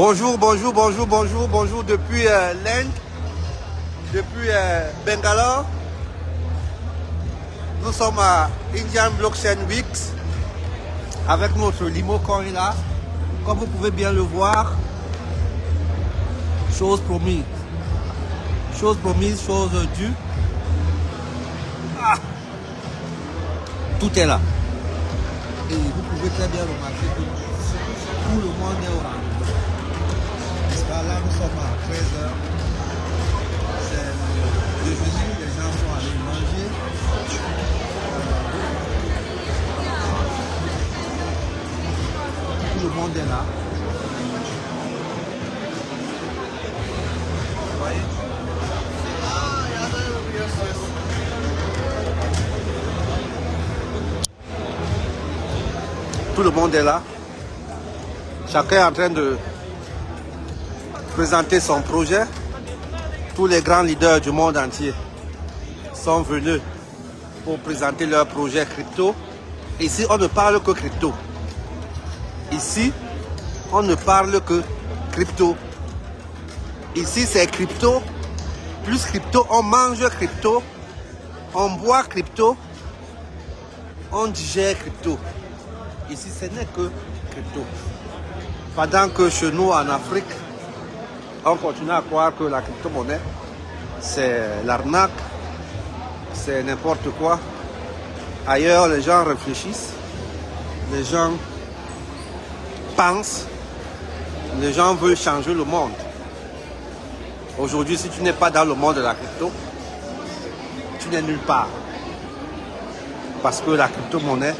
Bonjour, bonjour, bonjour, bonjour, bonjour depuis l'Inde, depuis Bangalore. Nous sommes à Indian Blockchain Weeks avec notre Limo Coin là. Comme vous pouvez bien le voir, chose promise, chose due. Ah, tout est là. Et vous pouvez très bien remarquer que tout le monde est au rendez-vous. Là, nous sommes à 13h. C'est le déjeuner, les gens sont allés manger. Tout le monde est là. Vous voyez? Tout le monde est là. Chacun est en train de présenter son projet. Tous les grands leaders du monde entier sont venus pour présenter leur projet crypto. Ici, on ne parle que crypto. Ici, on ne parle que crypto. Ici, c'est crypto. Plus crypto, on mange crypto. On boit crypto. On digère crypto. Ici, ce n'est que crypto. Pendant que chez nous, en Afrique, on continue à croire que la crypto-monnaie, c'est l'arnaque, c'est n'importe quoi. Ailleurs, les gens réfléchissent, les gens pensent, les gens veulent changer le monde. Aujourd'hui, si tu n'es pas dans le monde de la crypto, tu n'es nulle part. Parce que la crypto-monnaie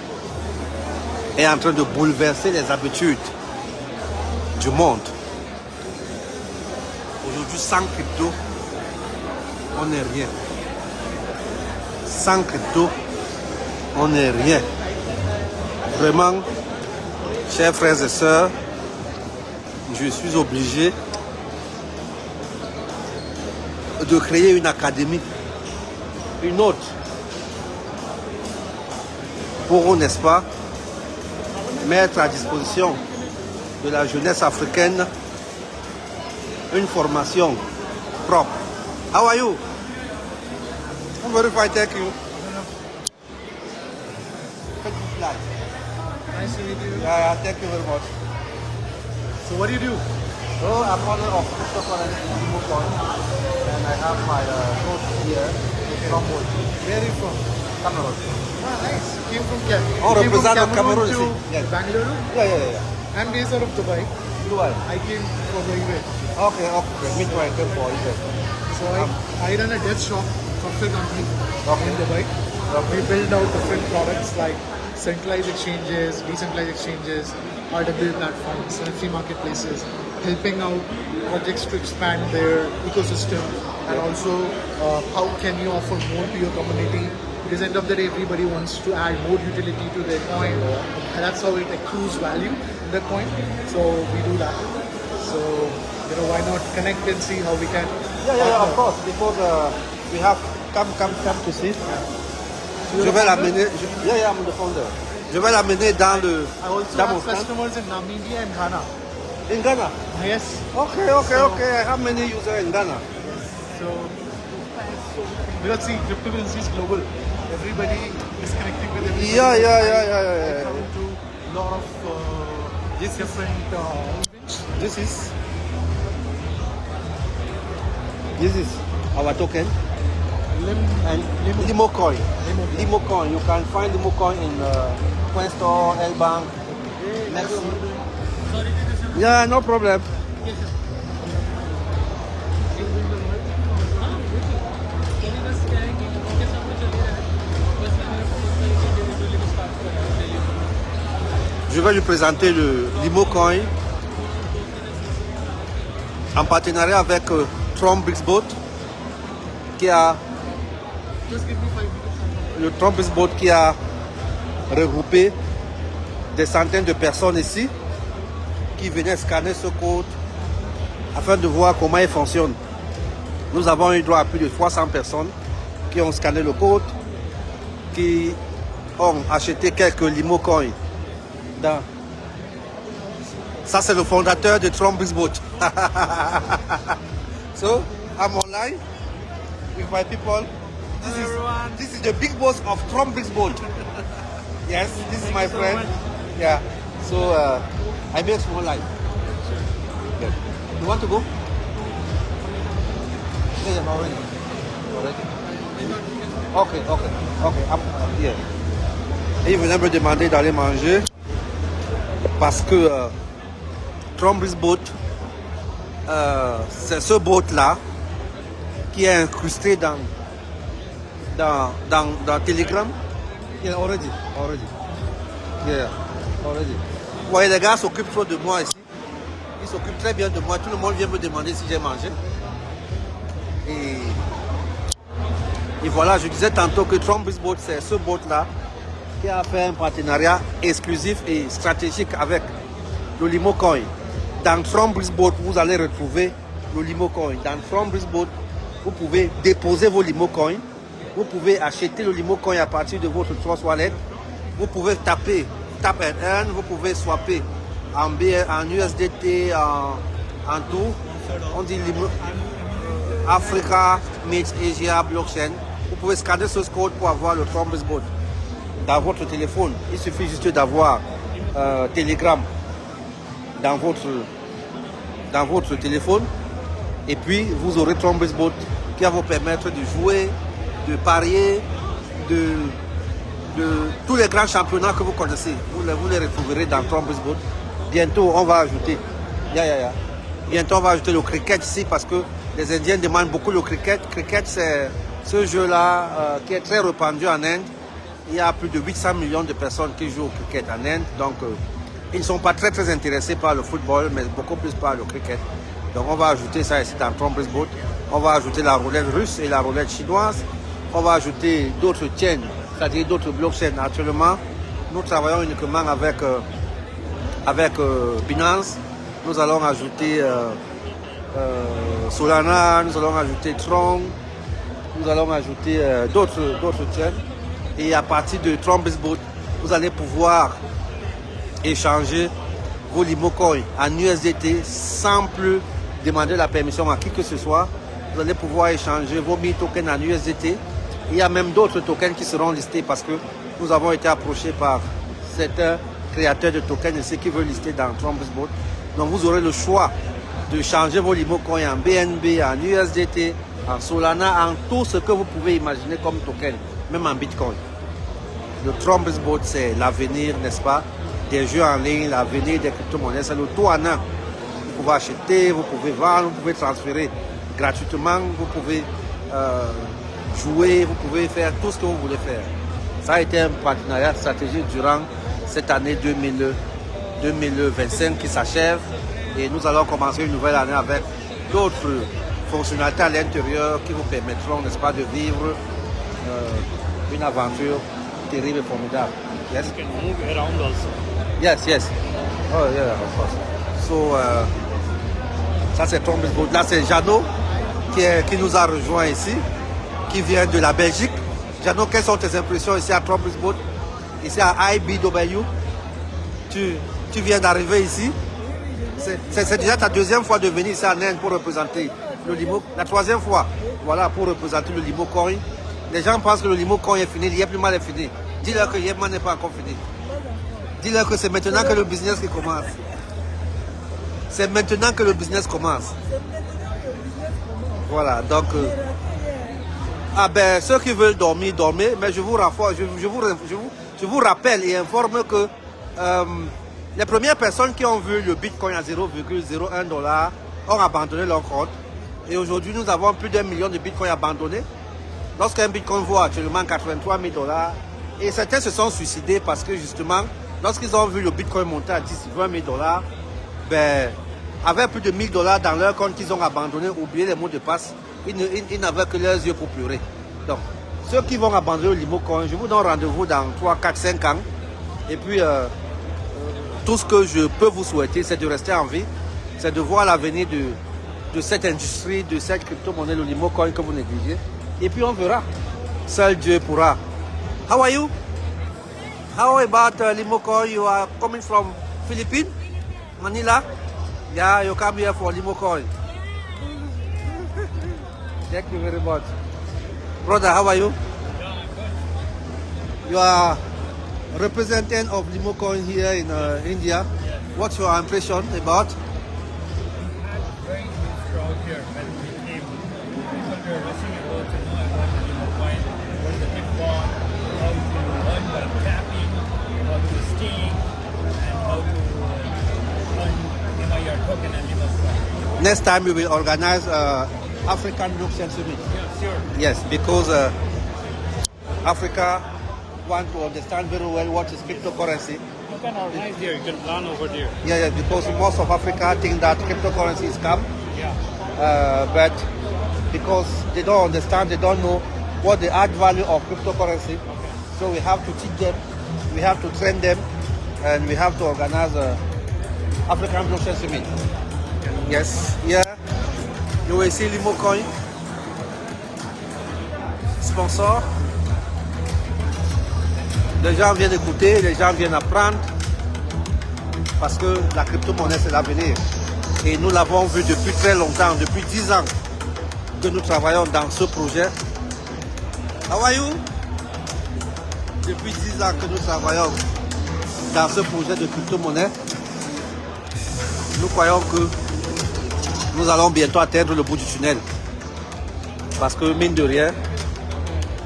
est en train de bouleverser les habitudes du monde. Aujourd'hui, sans crypto, on n'est rien. Sans crypto, on n'est rien. Vraiment, chers frères et sœurs, je suis obligé de créer une académie, une autre, pour, n'est-ce pas, mettre à disposition de la jeunesse africaine une formation propre. How are you? I'm very fine, thank you. Nice to meet you. Yeah, thank you very much. So what do you do? So I'm owner of cryptocurrency Limocoin, and I have my coach here from Where are you from? Cameroon. Ah, nice. You came from Cameroon. Oh, represent Cameroon, to yes. Bangalore. Yeah. I'm based out of Dubai. Dubai. I came for the event. Okay. Me too, I came for it. So I run a dev shop software company in Dubai. Okay. We build out different products like centralized exchanges, decentralized exchanges, RWA platforms, NFT marketplaces, helping out projects to expand their ecosystem, and also how can you offer more to your community. Because end of the day, everybody wants to add more utility to their coin, and that's how it accrues value in the coin. So we do that. So why not connect and see how we can? Yeah, of course, because we have come to see. Je vais l'amener. I'm the founder. Je vais l'amener dans le. I also dans mon have stand. customers in Namibia and Ghana. In Ghana. Yes. Okay. I have many users in Ghana. So because see, cryptocurrency is global. Everybody is connecting with everybody. Yeah. I come to a lot of different events. This is our token and Limo. Limocoin. Limocoin. You can find Limocoin in Coinstore, L-Bank. Next. Yeah, no problem. Je vais lui présenter le Limocoin en partenariat avec Trump Brixbot qui a Just give me 5 minutes. le Trump Brixbot qui a regroupé des centaines de personnes ici qui venaient scanner ce code afin de voir comment il fonctionne. Nous avons eu droit à plus de 300 personnes qui ont scanné le code, qui ont acheté quelques Limocoin dans Ça, c'est le fondateur de Trump Boat. So, I'm online with my people. This is the big boss of Trump Boat. Yes, this is my friend. Yeah. So, I make small life. Good. You want to go? Yeah, I'm already. Okay. I'm here. Et il venait me demander d'aller manger parce que Trump Boat, c'est ce boat-là qui est incrusté dans Telegram. Yeah, already. Yeah, already. Vous voyez, les gars s'occupent trop de moi ici. Ils s'occupent très bien de moi. Tout le monde vient me demander si j'ai mangé. Et voilà, je disais tantôt que Trump Boat, c'est ce boat-là qui a fait un partenariat exclusif et stratégique avec le Limo Coin. Dans Trump Boat, vous allez retrouver le Limo Coin. Dans Trump Boat, vous pouvez déposer vos Limo Coin. Vous pouvez acheter le Limo Coin à partir de votre Trust Wallet. Vous pouvez taper Tap and Earn. Vous pouvez swapper en USDT, en tout. On dit Limo Africa, Meet Asia, Blockchain. Vous pouvez scanner ce code pour avoir le Trump Boat dans votre téléphone. Il suffit juste d'avoir Telegram dans votre téléphone. Et puis, vous aurez Trump Boat qui va vous permettre de jouer, de parier, de tous les grands championnats que vous connaissez. Vous les retrouverez dans Trump Boat. Bientôt, on va ajouter. Bientôt, on va ajouter le cricket ici parce que les Indiens demandent beaucoup le cricket. Cricket, c'est ce jeu-là qui est très répandu en Inde. Il y a plus de 800 millions de personnes qui jouent au cricket en Inde. Donc, ils ne sont pas très intéressés par le football, mais beaucoup plus par le cricket. Donc, on va ajouter ça ici dans Trump Boat. On va ajouter la roulette russe et la roulette chinoise. On va ajouter d'autres chaînes, c'est-à-dire d'autres blockchains. Actuellement, nous travaillons uniquement avec Binance. Nous allons ajouter Solana, nous allons ajouter Tron, nous allons ajouter d'autres chaînes. Et à partir de Trump Boat, vous allez pouvoir échanger vos Limo Coin en USDT sans plus demander la permission à qui que ce soit. Vous allez pouvoir échanger vos 1000 tokens en USDT. Il y a même d'autres tokens qui seront listés parce que nous avons été approchés par certains créateurs de tokens ici qui veulent lister dans Trump Boat. Donc vous aurez le choix de changer vos Limo Coin en BNB, en USDT, en Solana, en tout ce que vous pouvez imaginer comme token, même en Bitcoin. Le Trump Boat, c'est l'avenir, n'est-ce pas, des jeux en ligne, l'avenir des crypto-monnaies, c'est le tout en un. Vous pouvez acheter, vous pouvez vendre, vous pouvez transférer gratuitement, vous pouvez jouer, vous pouvez faire tout ce que vous voulez faire. Ça a été un partenariat stratégique durant cette année 2025 qui s'achève et nous allons commencer une nouvelle année avec d'autres fonctionnalités à l'intérieur qui vous permettront, n'est-ce pas, de vivre une aventure terrible et formidable. Yes? You can move around also. Yes. Oh yeah, of course. So, ça c'est Trump Boat. Là c'est Jeannot qui nous a rejoint ici, qui vient de la Belgique. Jeannot, quelles sont tes impressions ici à Trump Boat, ici à IBW? Tu viens d'arriver ici. C'est déjà ta deuxième fois de venir ici en Inde pour représenter le Limo. La troisième fois, voilà, pour représenter le Limo Coin. Les gens pensent que le Limo Coin est fini, Yepman est fini. Dis-leur que Yepman n'est pas encore fini. Dis-leur que c'est maintenant que le business qui commence. C'est maintenant que le business commence. Voilà, donc... ceux qui veulent dormir, dormez. Mais je vous rappelle et informe que les premières personnes qui ont vu le Bitcoin à 0,01 $ ont abandonné leur compte. Et aujourd'hui, nous avons plus d'1 million de Bitcoin abandonnés. Lorsqu'un Bitcoin vaut actuellement 83 000 $, et certains se sont suicidés parce que justement, lorsqu'ils ont vu le Bitcoin monter à 10, 20 000 $, avec plus de 1 000 $ dans leur compte qu'ils ont abandonné, oublié les mots de passe, ils n'avaient que leurs yeux pour pleurer. Donc, ceux qui vont abandonner le Limo Coin, je vous donne rendez-vous dans 3, 4, 5 ans. Et puis, tout ce que je peux vous souhaiter, c'est de rester en vie, c'est de voir l'avenir de cette industrie, de cette crypto-monnaie, le Limo Coin que vous négligez. Et puis, on verra. Seul Dieu pourra. How are you? How about Limo Coin? You are coming from Philippines? Manila? Yeah, you come here for Limo Coin. Thank you very much. Brother, how are you? You are representative of Limo Coin here in India. What's your impression about? Very good crowd here when we came. People were rushing about to know about the Limo Coin, what the kickball, how to earn by tapping, how to stake, and how to earn your token and Limo Coin. Next time we will organize African Blockchain Summit. Yeah, sure. Yes, because Africa want to understand very well what is cryptocurrency. You can organize here, you can plan over there. Yeah, because most of Africa think that cryptocurrency is scam. Yeah. But because they don't understand, they don't know what the add value of cryptocurrency. So we have to teach them, we have to train them, and we have to organize a African Blockchain Summit. Yes, yeah. You will see Limo Coin, sponsor. Les gens viennent écouter, les gens viennent apprendre, parce que la crypto-monnaie c'est l'avenir. Et nous l'avons vu depuis très longtemps, depuis 10 ans que nous travaillons dans ce projet. How are you? Depuis 10 ans que nous travaillons dans ce projet de crypto-monnaie. Nous croyons que nous allons bientôt atteindre le bout du tunnel. Parce que mine de rien,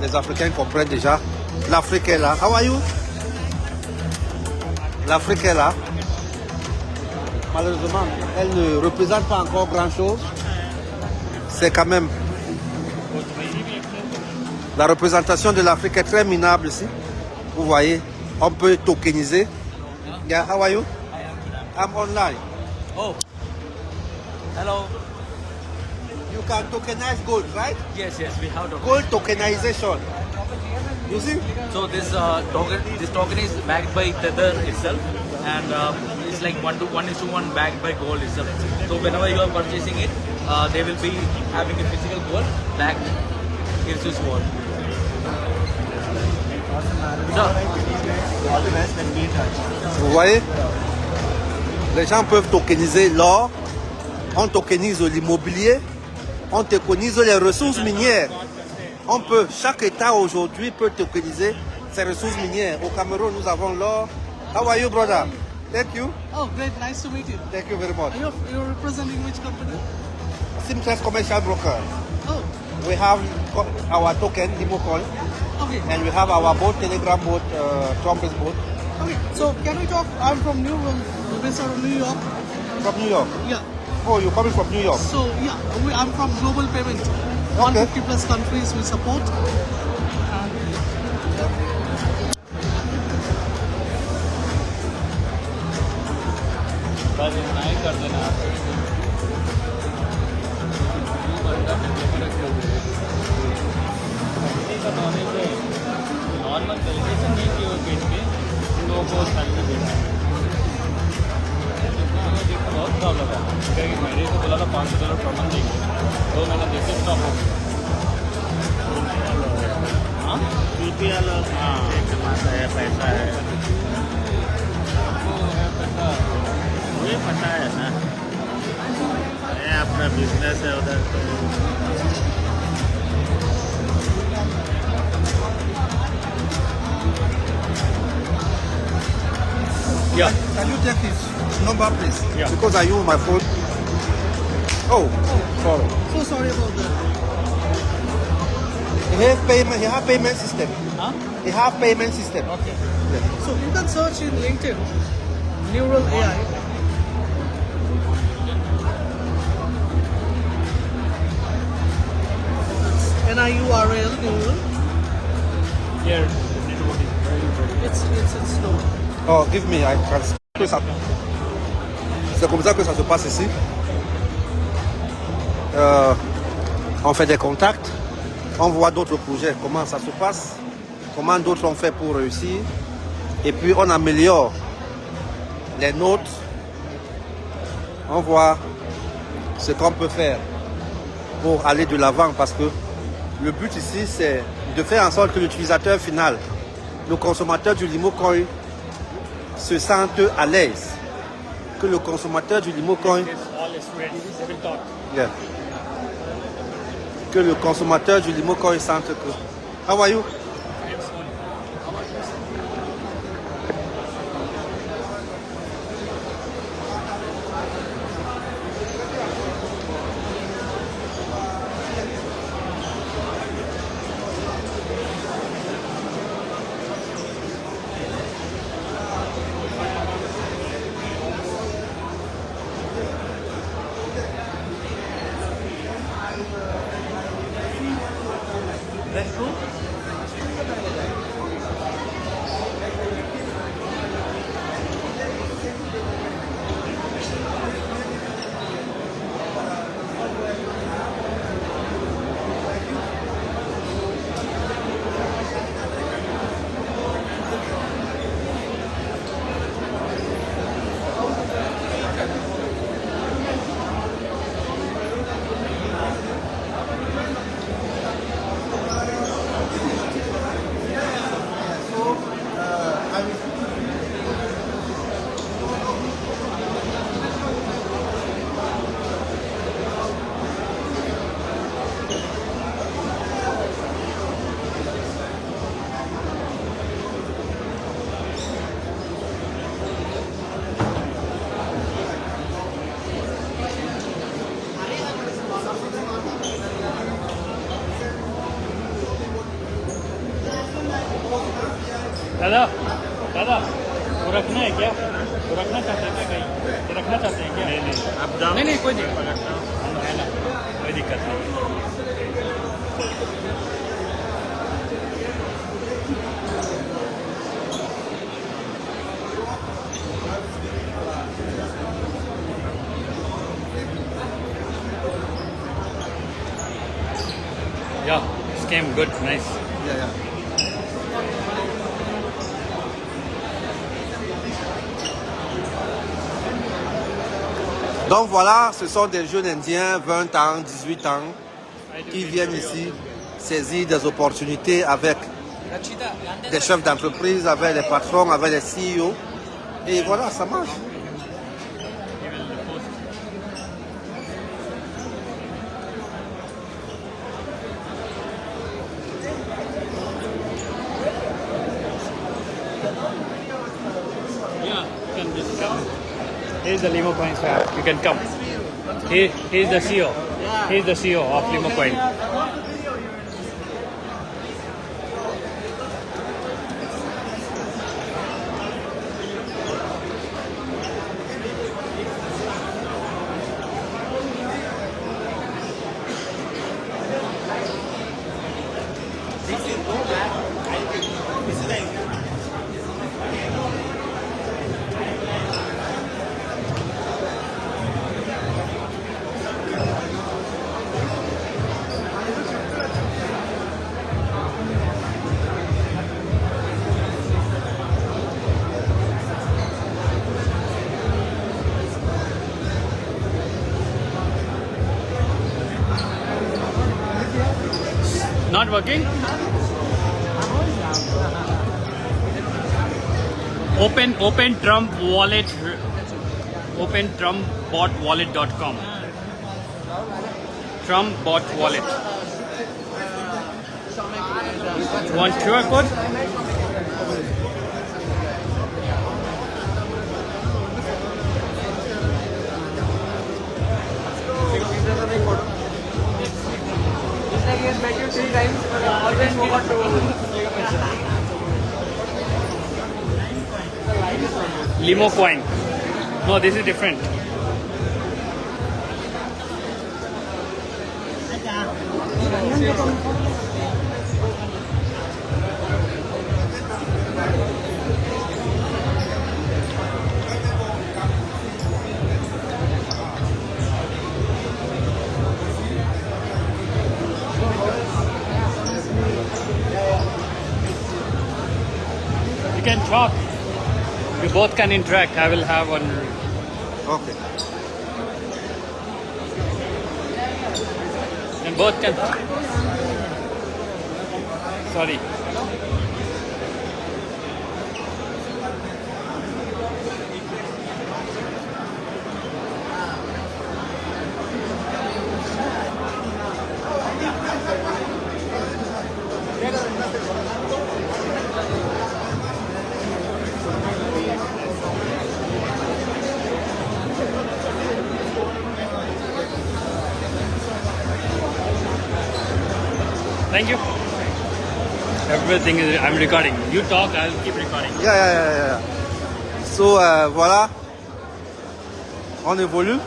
les Africains comprennent déjà. L'Afrique est là. How are you? L'Afrique est là. Malheureusement, elle ne représente pas encore grand-chose. C'est quand même... La représentation de l'Afrique est très minable ici. Vous voyez, on peut tokeniser. Yeah, how are you? I'm online. Oh, hello. You can tokenize gold, right? Yes, we have to. Gold tokenization. You see? So this token is backed by Tether itself, and it's like 1:1 backed by gold itself. So whenever you are purchasing it, they will be having a physical gold backed in this gold. Vous voyez? Les gens peuvent tokeniser l'or, on tokenise l'immobilier, on tokenise les ressources minières. On peut, chaque État aujourd'hui peut tokeniser ses ressources minières. Au Cameroun, nous avons l'or. How are you, brother? Thank you. Oh, great. Nice to meet you. Thank you very much. You're representing which company? Simtrust Commercial Broker. Oh, We have our token, Limo Coin, okay. and we have our boat, Telegram boat, Trumpet boat Okay, so can we talk? I'm from based out of New York. from New York. Yeah. Oh, you're coming from New York. So, yeah, I'm from Global Payment. 150 plus countries we support. Normal calculation नहीं की वो page पे तो वो salary देना है बहुत problem लगा क्योंकि मेरे को बोला था $500 पर मंथ देंगे तो मैंने देखे स्टॉप हो गया हाँ BPL हाँ कमाता है पैसा है पैसा मुझे पता है ना ये अपना बिजनेस है उधर तो Yeah. Can you take his number, please? Yeah. Because I use my phone. Oh, sorry. So sorry about that. He have payment system. Huh? He have payment system. Okay. So you can search in LinkedIn, Neural AI. NIURL, Neural. Here, network is very It's slow. Oh, give me, I can see. C'est comme ça que ça se passe ici. On fait des contacts, on voit d'autres projets, comment ça se passe, comment d'autres ont fait pour réussir, et puis on améliore les notes, on voit ce qu'on peut faire pour aller de l'avant, parce que le but ici, c'est de faire en sorte que l'utilisateur final, le consommateur du Limo Coin, se sentent à l'aise, que le consommateur du Limocoin, All students, they will talk. yeah, que le consommateur du Limocoin sente que. How are you? दादा दादा वो रखना है क्या? वो रखना चाहते हैं क्या कहीं? वो रखना चाहते हैं क्या? नहीं अब दाम नहीं कोई दिक्कत है ना, कोई दिक्कत नहीं. Yeah, this came good, nice. Yeah, yeah. Donc voilà, ce sont des jeunes Indiens, 20 ans, 18 ans, qui viennent ici saisir des opportunités avec des chefs d'entreprise, avec les patrons, avec les CEO. Et voilà, ça marche. Yeah, you can just come. Here's the Limo Coins app. You can come. Here's the CEO. Here's the CEO of Limo Coin. Not working? Open Trump wallet. Open trumpbotwallet.com. Trump bot wallet. Want QR code? Limo coin. No, this is different. You can talk. You both can interact. I will have one. Okay. And both can. Sorry. Thank you. Everything is. I'm recording. You talk. I'll keep recording. Yeah. So voilà, on évolue,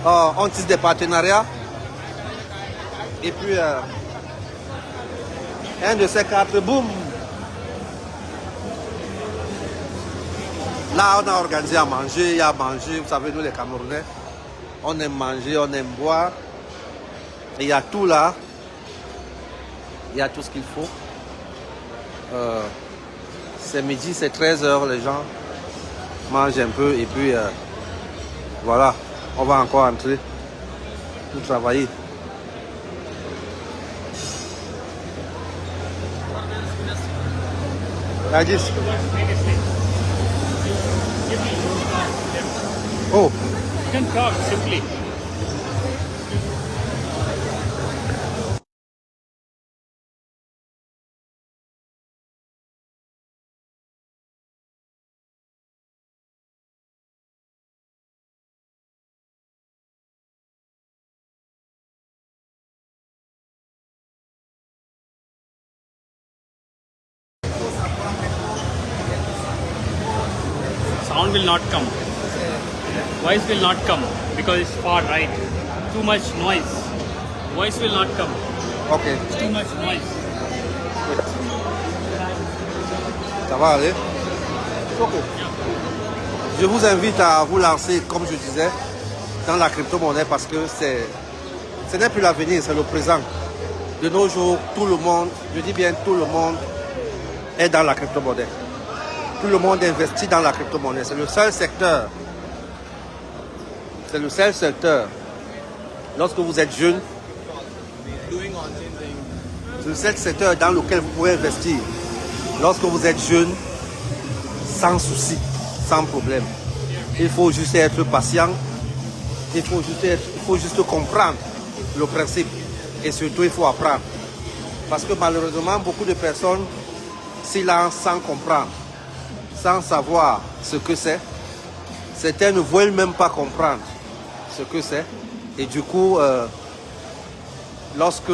on tisse des partenariats et puis un de ces quatre, boum. Là on a organisé à manger, il y a à manger, vous savez nous les Camerounais, on aime manger, on aime boire, et il y a tout là, il y a tout ce qu'il faut. C'est midi, c'est 13h, les gens mangent un peu et puis voilà, on va encore entrer pour travailler. Rajis. Oh, You can talk simply. Sound will not come. Voice will not come because it's far right. Too much noise. Voice will not come. ok, Too much noise. ça va aller. Ok. Je vous invite à vous lancer, comme je disais, dans la crypto-monnaie parce que ce n'est plus l'avenir, c'est le présent. De nos jours, tout le monde, je dis bien tout le monde, est dans la crypto-monnaie. Tout le monde investit dans la crypto-monnaie. C'est le seul secteur. C'est le seul secteur. Lorsque vous êtes jeune, c'est le seul secteur dans lequel vous pouvez investir. Lorsque vous êtes jeune, sans souci, sans problème. Il faut juste être patient. Il faut juste comprendre le principe. Et surtout, il faut apprendre. Parce que malheureusement, beaucoup de personnes s'y lancent sans comprendre, sans savoir ce que c'est. Certains ne veulent même pas comprendre ce que c'est. Et du coup, lorsque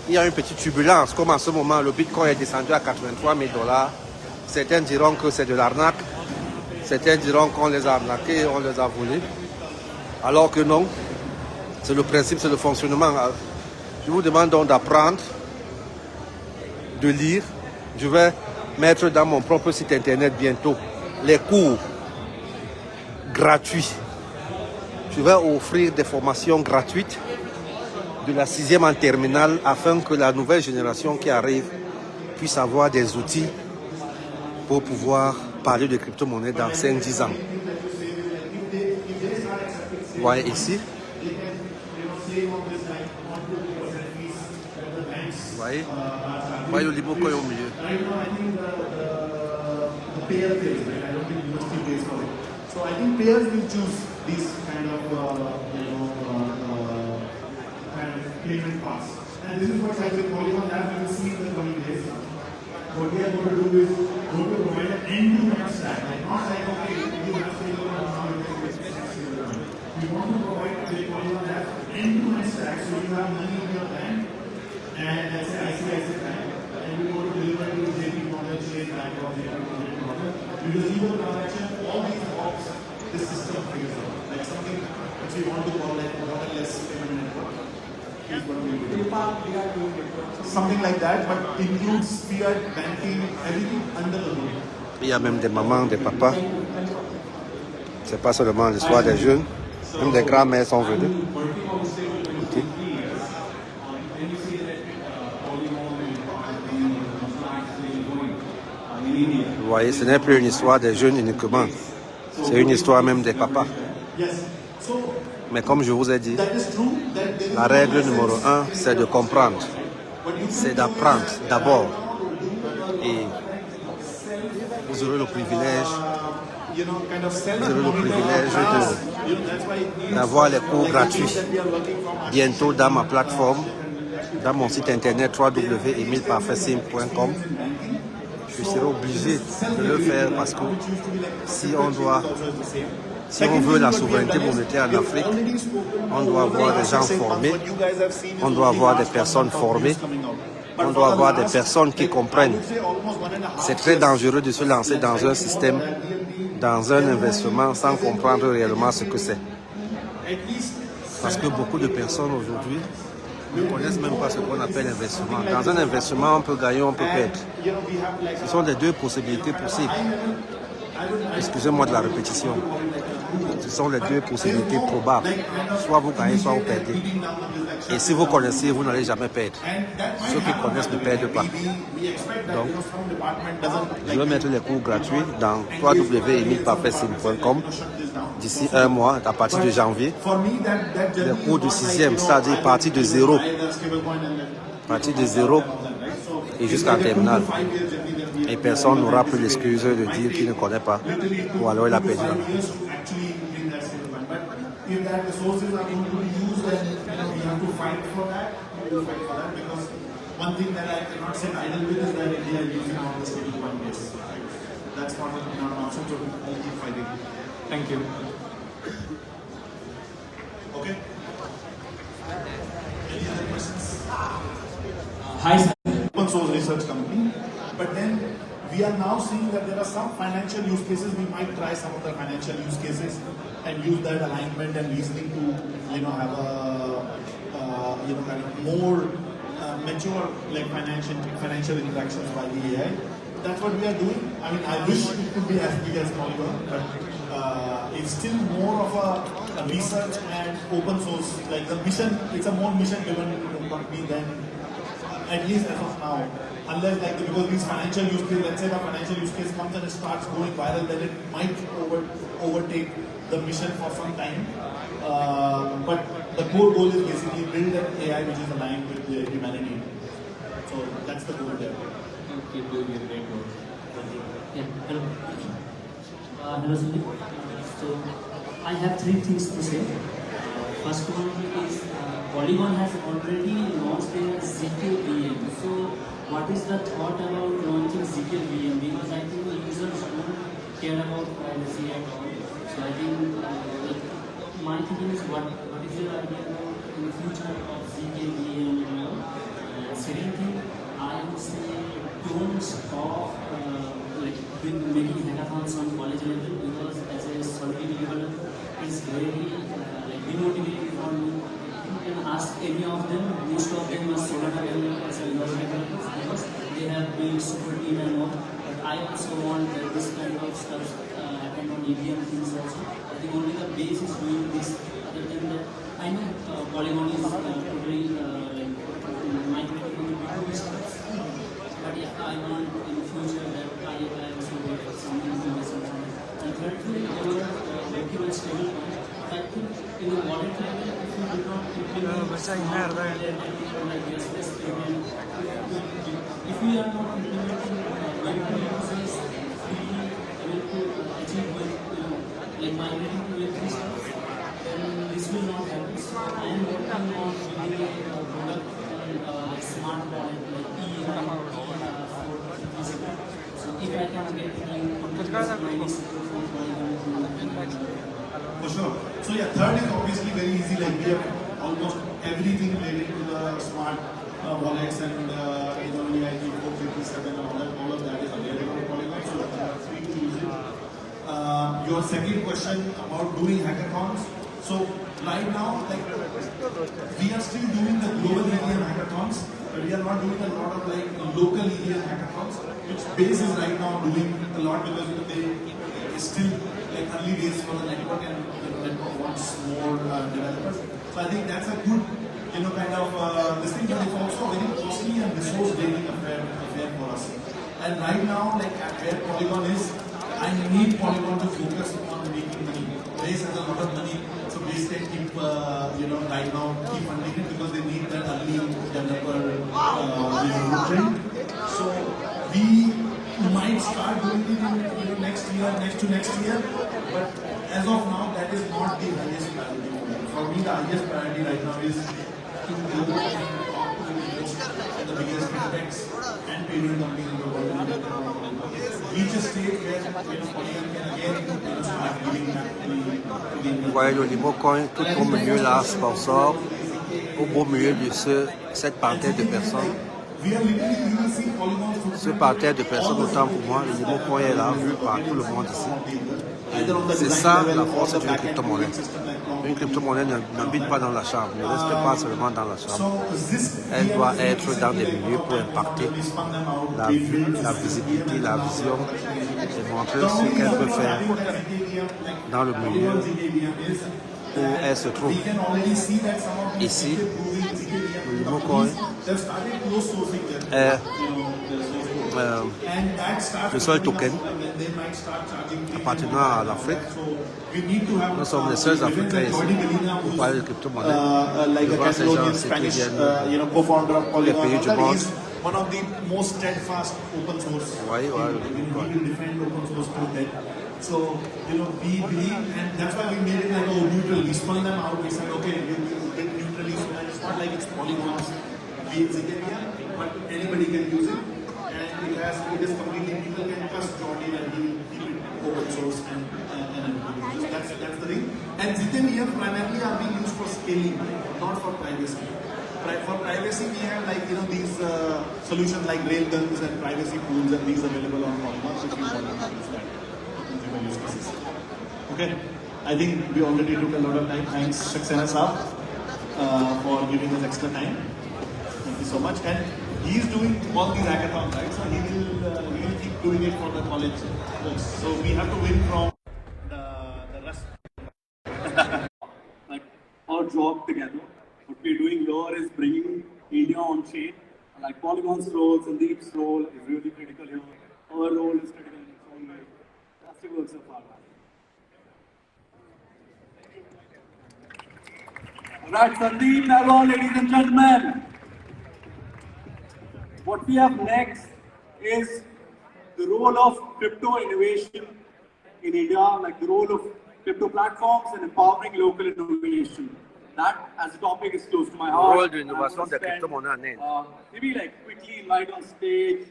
il y a une petite turbulence, comme en ce moment, le Bitcoin est descendu à 83 000 $, certains diront que c'est de l'arnaque. Certains diront qu'on les a arnaqués, on les a volés. Alors que non, c'est le principe, c'est le fonctionnement. Je vous demande donc d'apprendre, de lire. Je vais mettre dans mon propre site internet bientôt les cours gratuits. Je vais offrir des formations gratuites de la 6e en terminale afin que la nouvelle génération qui arrive puisse avoir des outils pour pouvoir parler de crypto-monnaie dans 5-10 ans. Vous voyez ici. Vous voyez le Libo Coin au milieu. So I think players will choose these kind of payment paths. And this is what I will Polygon Lab we will see in the coming days. What we are going to do is going to provide an end-to-end stack. Like not like okay, you have to go and now you take this. We want to provide a Polygon Lab end-to-end stack so you have money in your bank and let's say ICICI Bank and we go to deliver it to JP Morgan, Chase Bank or JP Morgan. Because even transaction, all these blocks, this system figures out. Like something which we want to call like borderless payment network. Is what we do. Something like that, but includes fiat, banking, everything under the hood. Il y a même des mamans, des papas. C'est pas seulement l'histoire des jeunes. Même des grands-mères sont venues. Okay. Vous voyez, ce n'est plus une histoire des jeunes uniquement. C'est une histoire même des papas. Mais comme je vous ai dit, la règle numéro 1, c'est de comprendre. C'est d'apprendre d'abord. Et vous aurez le privilège d'avoir les cours gratuits bientôt dans ma plateforme, dans mon site internet www.emilparfaitsimple.com. Je serai obligé de le faire parce que si on doit Si on veut la souveraineté monétaire en Afrique, on doit avoir des gens formés, on doit avoir des personnes formées, on doit avoir des personnes qui comprennent. C'est très dangereux de se lancer dans un système, dans un investissement sans comprendre réellement ce que c'est. Parce que beaucoup de personnes aujourd'hui ne connaissent même pas ce qu'on appelle investissement. Dans un investissement, on peut gagner, on peut perdre. Ce sont les deux possibilités possibles. Excusez-moi de la répétition. Ce sont les deux possibilités probables. Soit vous gagnez, soit vous perdez. Et si vous connaissez, vous n'allez jamais perdre. Ceux qui connaissent ne perdent pas. Donc, je vais mettre les cours gratuits dans www.emilparfaitsim.com d'ici un mois, à partir de janvier. Les cours du 6e, c'est-à-dire à partir de zéro. À partir de zéro et jusqu'en terminale. Et personne n'aura plus l'excuse de dire qu'il ne connaît pas ou alors il a perdu. If that resources are going to be used, then we have to fight for that. We will fight for that because one thing that I cannot sit idle with is that India is using all the stablecoin base. That's not an option, so I'll keep fighting. Thank you. Okay. Any other questions? Hi, sir. Open source research company, but then we are now seeing that there are some financial use cases. We might try some of the financial use cases and use that alignment and reasoning to, have a, kind of more mature like financial interactions by the AI. That's what we are doing. I mean, I wish it could be as big as Polygon, but it's still more of a research and open source. Like the mission, it's a more mission-driven company than, at least as of now. Unless because these financial use cases, let's say the financial use case comes and it starts going viral, then it might overtake the mission for some time. But the core goal is basically build an AI which is aligned with the humanity. So that's the goal there. Keep doing a great work. Yeah, hello. Hello, Sandeep. So, I have three things to say. First one is Polygon has already launched their ZK VM. So, what is the thought about launching ZK VM? Because I think users don't care about privacy at all. So, I think my thinking is what is your idea about in the future of ZK VM and all? Second thing, I would say don't stop with making hackathons on college level because as a solving level is very demotivating for me. You can ask any of them, most of them are solo developers and developers because they have built super team and all. But I also want this kind of stuff happen on EVM things also. I think only the base is doing this. Other than that, I know Polygon is totally migrating to B2B stuff. But yeah, I want in the future that I also get some information from it. And thirdly, our document stablecoin. I think in the wallet level, if you do not implement like yes, payment, if we are not implementing Web2 users, we will achieve like migrating to Web3 stuff, then this will not happen. So I am working on building a product on smart wallet like so if I can get For sure. So yeah, third is obviously very easy. Like we have almost everything related to the smart wallets and EIP 457 and all of that is available on Polygon. So you are free to use it. Your second question about doing hackathons. So right now, like we are still doing the global EVM hackathons, but we are not doing a lot of like local EVM hackathons, which Base is right now doing a lot because they it's still like early days for the network and the network wants more developers. So I think that's a good kind of this thing, but it's also a very costly and resource draining affair for us. And right now, like where Polygon is, I need Polygon to focus on making money. Base has a lot of money, so Base can keep right now keep funding it because they need that early developer trend. So we might start doing it in next year, next year, but as of now that is not the highest priority for me. The highest priority right now is to go and talk to the biggest fintechs and payment companies in the world. Reach a stage where Polygon can again start giving back to the Vous voyez le Limocoin tout au milieu là, sponsor, au beau milieu de cette parterre de personnes. Ce parterre de personnes, autant pour moi, le Limocoin est là, vu par tout le monde ici. C'est ça la force d'une crypto-monnaie. Une crypto-monnaie n'habite pas dans la chambre, ne reste pas seulement dans la chambre. Elle doit être dans des milieux pour impacter la visibilité, la vision et montrer ce qu'elle peut faire dans le milieu où elle se trouve. Ici, le Limocoin est le seul token appartenant à l'Afrique. Nous sommes les seuls Africains ici pour parler de crypto-monnaie. Devant ces gens, c'est qu'ils viennent des pays du monde. One of the most steadfast open source. Oui, We will defend open source to death. So, we believe, and that's why we made it like neutral. We spun them out. We said, okay, we did neutrally, so that it's not like it's polygons. We exited here, but anybody can use it. And it is completely, people can trust Jordan and he will keep it open source and everything. So that's the thing. And Zitten here primarily are being used for scaling, not for privacy. For privacy, we have these solutions like railguns and privacy pools, and these available on Polygon if you want to use that for consumer use cases. Okay, I think we already took a lot of time. Thanks, Saxena Saab, for giving us extra time. Thank you so much. And he is doing all these hackathons, right? So he will keep doing it for the college folks. So we have to win from the rest. Like our job together. What we're doing here is bringing India on chain. Like Polygon's role, Sandeep's role is really critical here. Our role is critical in its own way. That's the work so far. Alright, Sandeep, Nagol, ladies and gentlemen. What we have next is the role of crypto innovation in India, like the role of crypto platforms and empowering local innovation. That, as a topic, is close to my heart. Le rôle de l'innovation des crypto-monnaies en Inde. Maybe quickly invite on stage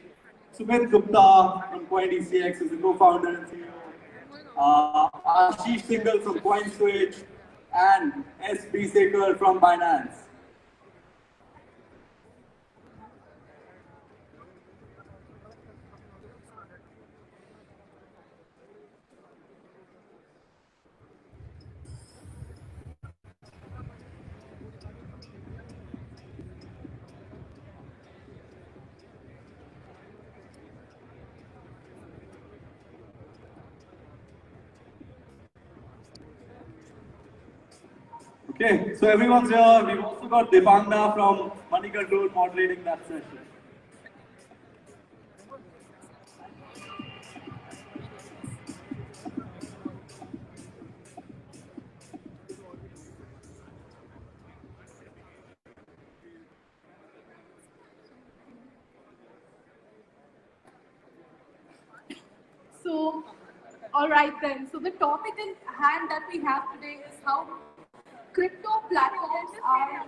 Sumit Gupta from CoinDCX is the co-founder and CEO. Ashish Singhal from CoinSwitch and S.B. Sekar from Binance. Okay, so everyone's here. We've also got Dipangna from Money Control moderating that session. So, all right then. So the topic in hand that we have today is how crypto platforms are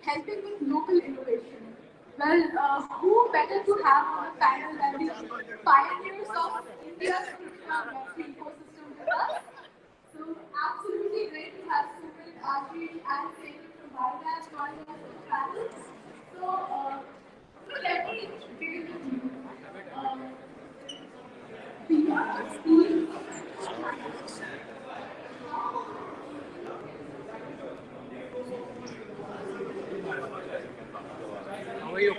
helping with local innovation. Well, who better to have on the panel than the pioneers of India's crypto ecosystem with us? So absolutely great to have Sumit, Ashish, and Sethi from Binance joining us on the panel. So let me begin with you. How are you?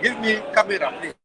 Give me camera, please.